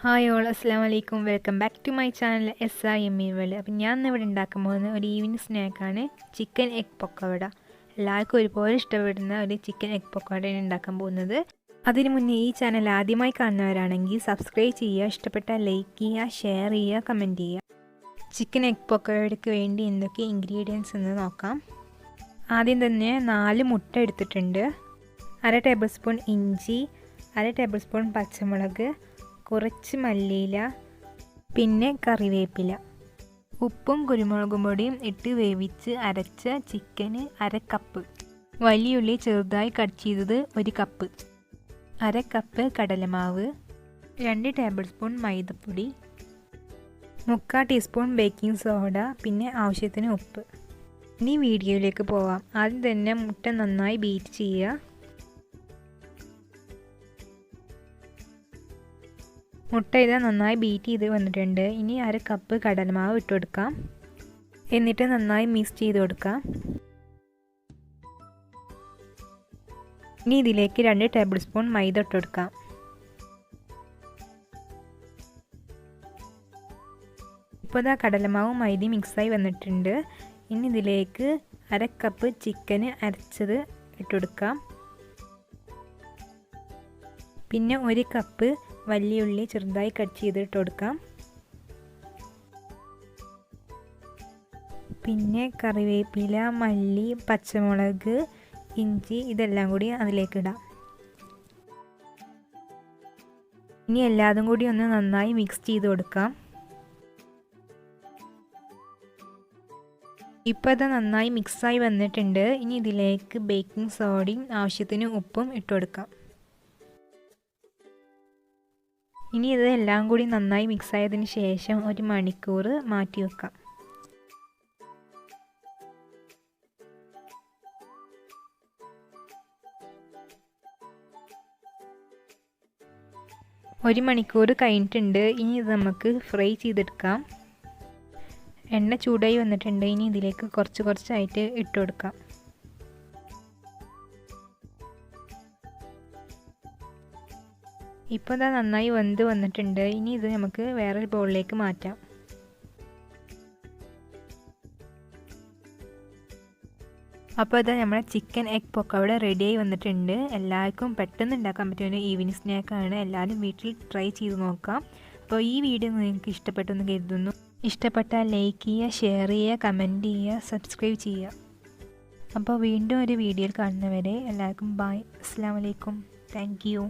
Hi all, അസ്സാം വലൈക്കും. Welcome back to my channel SIME world. അപ്പം ഞാൻ ഇവിടെ ഉണ്ടാക്കാൻ പോകുന്ന ഒരു ഈവനിങ് സ്നാക്കാണ് ചിക്കൻ എഗ് പൊക്കവട. എല്ലാവർക്കും ഒരുപോലെ ഇഷ്ടപ്പെടുന്ന ഒരു ചിക്കൻ എഗ് പൊക്കവടയാണ് ഉണ്ടാക്കാൻ പോകുന്നത്. അതിനു മുന്നേ ഈ ചാനൽ ആദ്യമായി കാണുന്നവരാണെങ്കിൽ സബ്സ്ക്രൈബ് ചെയ്യുക, ഇഷ്ടപ്പെട്ടാൽ ലൈക്ക് ചെയ്യുക, ഷെയർ ചെയ്യുക, കമൻറ്റ് ചെയ്യുക. ചിക്കൻ എഗ് പൊക്കവടയ്ക്ക് വേണ്ടി എന്തൊക്കെ ഇൻഗ്രീഡിയൻസ് എന്ന് നോക്കാം. ആദ്യം തന്നെ 4 മുട്ട എടുത്തിട്ടുണ്ട്, 1/2 ടേബിൾ സ്പൂൺ ഇഞ്ചി, 1/2 ടേബിൾ സ്പൂൺ പച്ചമുളക്, കുറച്ച് മല്ലിയില, പിന്നെ കറിവേപ്പില, ഉപ്പും കുരുമുളകും പൊടിയും ഇട്ട് വേവിച്ച് അരച്ച ചിക്കന് 1/2 കപ്പ്, വലിയുള്ളി ചെറുതായി കട്ട് ചെയ്തത് 1 കപ്പ്, 1/2 കപ്പ് കടലമാവ്, 2 ടേബിൾ സ്പൂൺ മൈദപ്പൊടി, 3/4 ടീസ്പൂൺ ബേക്കിംഗ് സോഡ, പിന്നെ ആവശ്യത്തിന് ഉപ്പ്. ഇനി വീഡിയോയിലേക്ക് പോവാം. ആദ്യം തന്നെ മുട്ട നന്നായി ബീറ്റ് ചെയ്യുക. മുട്ട ഇതാ നന്നായി ബീറ്റ് ചെയ്ത് വന്നിട്ടുണ്ട്. ഇനി 1/2 കപ്പ് കടലമാവ് ഇട്ട് കൊടുക്കാം. എന്നിട്ട് നന്നായി മിക്സ് ചെയ്ത് കൊടുക്കാം. ഇനി ഇതിലേക്ക് 2 ടേബിൾ സ്പൂൺ മൈദ ഇട്ട് കൊടുക്കാം. ഇപ്പോൾ ഇതാ കടലമാവും മൈദയും മിക്സായി വന്നിട്ടുണ്ട്. ഇനി ഇതിലേക്ക് 1/2 കപ്പ് ചിക്കന് അരച്ചത് ഇട്ട് കൊടുക്കാം. പിന്നെ 1 കപ്പ് വലിയുള്ളി ചെറുതായി കട്ട് ചെയ്തിട്ട് കൊടുക്കാം. പിന്നെ കറിവേപ്പില, മല്ലി, പച്ചമുളക്, ഇഞ്ചി ഇതെല്ലാം കൂടി അതിലേക്ക് ഇടാം. ഇനി എല്ലാതും കൂടി ഒന്ന് നന്നായി മിക്സ് ചെയ്ത് കൊടുക്കാം. ഇപ്പോൾ ഇത് നന്നായി മിക്സായി വന്നിട്ടുണ്ട്. ഇനി ഇതിലേക്ക് ബേക്കിംഗ് സോഡയും ആവശ്യത്തിന് ഉപ്പും ഇട്ട് കൊടുക്കാം. ഇനി ഇത് എല്ലാം കൂടി നന്നായി മിക്സ് ആയതിന് ശേഷം 1 മണിക്കൂർ മാറ്റി വെക്കാം. ഒരു മണിക്കൂർ കഴിഞ്ഞിട്ടുണ്ട്. ഇനി ഇത് നമുക്ക് ഫ്രൈ ചെയ്തെടുക്കാം. എണ്ണ ചൂടായി വന്നിട്ടുണ്ട്. ഇനി ഇതിലേക്ക് കുറച്ചായിട്ട് ഇട്ട് കൊടുക്കാം. ഇപ്പോൾ ഇതാ നന്നായി വെന്ത് വന്നിട്ടുണ്ട്. ഇനി ഇത് നമുക്ക് വേറൊരു ബൗളിലേക്ക് മാറ്റാം. അപ്പോൾ ഇതാ നമ്മുടെ ചിക്കൻ എഗ് പൊക്കവട റെഡിയായി വന്നിട്ടുണ്ട്. എല്ലാവർക്കും പെട്ടെന്ന് ഉണ്ടാക്കാൻ പറ്റുന്ന ഈവനിങ് സ്നാക്കാണ്. എല്ലാവരും വീട്ടിൽ ട്രൈ ചെയ്ത് നോക്കാം. അപ്പോൾ ഈ വീഡിയോ നിങ്ങൾക്ക് ഇഷ്ടപ്പെട്ടെന്ന് കരുതുന്നു. ഇഷ്ടപ്പെട്ടാൽ ലൈക്ക് ചെയ്യുക, ഷെയർ ചെയ്യുക, കമൻറ്റ് ചെയ്യുക, സബ്സ്ക്രൈബ് ചെയ്യുക. അപ്പോൾ വീണ്ടും ഒരു വീഡിയോയിൽ കാണുന്നവരെ എല്ലാവർക്കും ബൈ. അസ്സലാമു അലൈക്കും. Thank you.